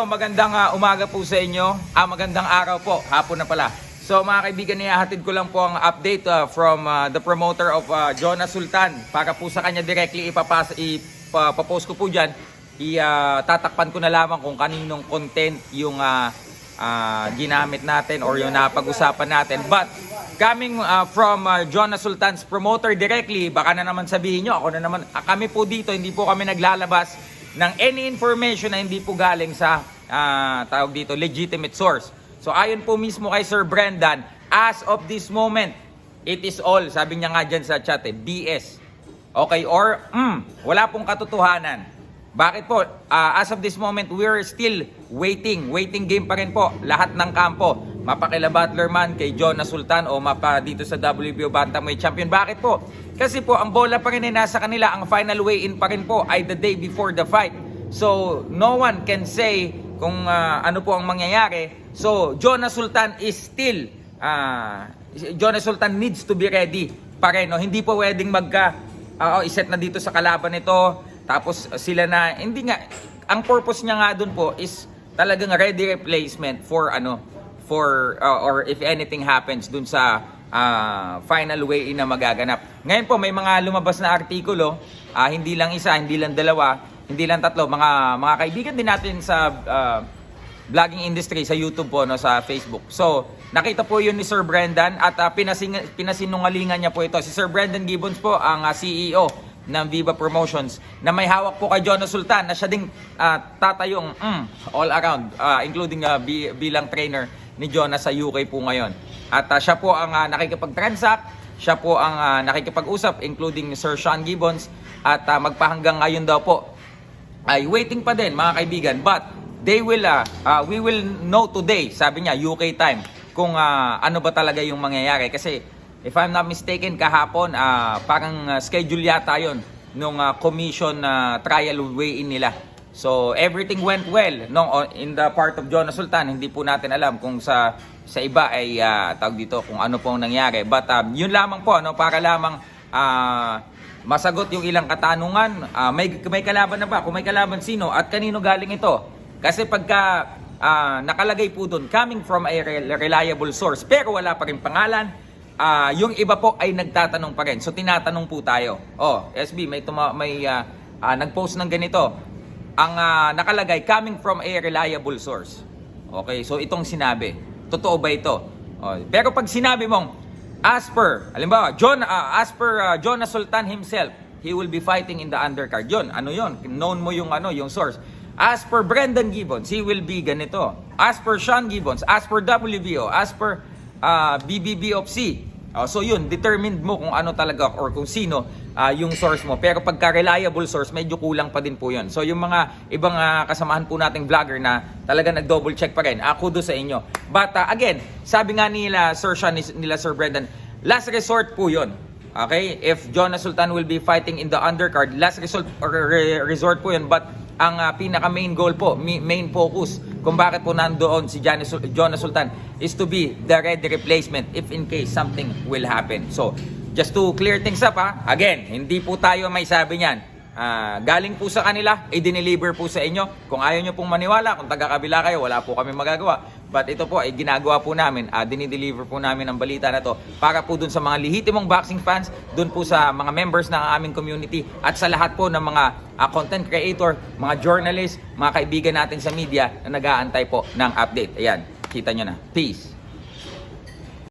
Magandang umaga po sa inyo. Magandang araw po. Hapon na pala. So mga kaibigan, ihahatid ko lang po ang update from the promoter of Jonas Sultan. Para po sa kanya directly ipapost ko po dyan. Tatakpan ko na lamang kung kaninong content yung ginamit natin or yung napag-usapan natin. But coming from Jonas Sultan's promoter directly, baka na naman sabihin nyo, ako na naman, kami po dito, hindi po kami naglalabas ng any information na hindi po galing sa tawag dito, legitimate source. So ayon po mismo kay Sir Brendan, as of this moment, it is all, sabi niya nga dyan sa chat, BS. Okay, or wala pong katotohanan. Bakit po? As of this moment, we're still waiting game pa rin po. Lahat ng kampo, mapakila Butler man kay Jonas Sultan o mapa dito sa WBO Bantamweight Champion. Bakit po? Kasi po, ang bola pa rin ay nasa kanila. Ang final weigh-in pa rin po ay the day before the fight. So, no one can say kung ano po ang mangyayari. So, Jonas Sultan is still, Jonas Sultan needs to be ready pa rin. No? Hindi po pwedeng iset na dito sa kalaban nito. Tapos sila na, hindi nga, ang purpose niya nga dun po is talagang ready replacement for or if anything happens dun sa final weigh-in na magaganap. Ngayon po may mga lumabas na artikulo, hindi lang isa, hindi lang dalawa, hindi lang tatlo, mga kaibigan din natin sa vlogging industry sa YouTube po, no, sa Facebook. So, nakita po yun ni Sir Brendan at pinasinungalingan niya po ito. Si Sir Brendan Gibbons po ang CEO ng Viva Promotions na may hawak po kay Jonas Sultan na siya ding tatayong all around, including bilang trainer ni Jonas sa UK po ngayon. At siya po ang nakikipag-transact, siya po ang nakikipag-usap, including Sir Sean Gibbons, at magpahanggang ngayon daw po ay waiting pa din mga kaibigan, but they will we will know today, sabi niya UK time, kung ano ba talaga yung mangyayari. Kasi if I'm not mistaken, kahapon, parang schedule yata yun nung commission trial weigh-in nila. So, everything went well in the part of Jonas Sultan. Hindi po natin alam kung sa iba ay tawag dito kung ano pong nangyari. But yun lamang po, para lamang masagot yung ilang katanungan. May kalaban na ba? Kung may kalaban, sino? At kanino galing ito? Kasi pagka nakalagay po doon, coming from a reliable source, pero wala pa rin pangalan, yung iba po ay nagtatanong pa rin. So tinatanong po tayo. SB, may nag-post ng ganito. Ang nakalagay, coming from a reliable source. Okay, so itong sinabi. Totoo ba ito? Pero pag sinabi mong, as per Jonas Sultan himself, he will be fighting in the undercard. Yun, ano yun? Known mo yung source. As per Brendan Gibbons, he will be ganito. As per Sean Gibbons, as per WBO, as per BBB of C. So yun, determined mo kung ano talaga or kung sino yung source mo. Pero pagka reliable source, medyo kulang pa din po yun. So yung mga ibang kasamahan po nating vlogger na talaga nag-double check pa rin, kudos sa inyo. But again, sabi nga nila Sir Sean, nila Sir Brendan, last resort po yun. Okay? If Jonas Sultan will be fighting in the undercard, last resort resort po yun. But ang pinaka main goal po, main focus kung bakit po nandoon si Jonas Sultan is to be the ready replacement if in case something will happen. So, just to clear things up again, hindi po tayo may sabi niyan. Galing po sa kanila, i-deliver po sa inyo. Kung ayaw nyo pong maniwala, kung taga-kabila kayo, wala po kami magagawa. But ito po ay ginagawa po namin, dinideliver po namin ang balita na to para po dun sa mga lehitimong boxing fans, dun po sa mga members ng aming community at sa lahat po ng mga content creator, mga journalist, mga kaibigan natin sa media na nag-aantay po ng update. Ayan, kita nyo na. Peace!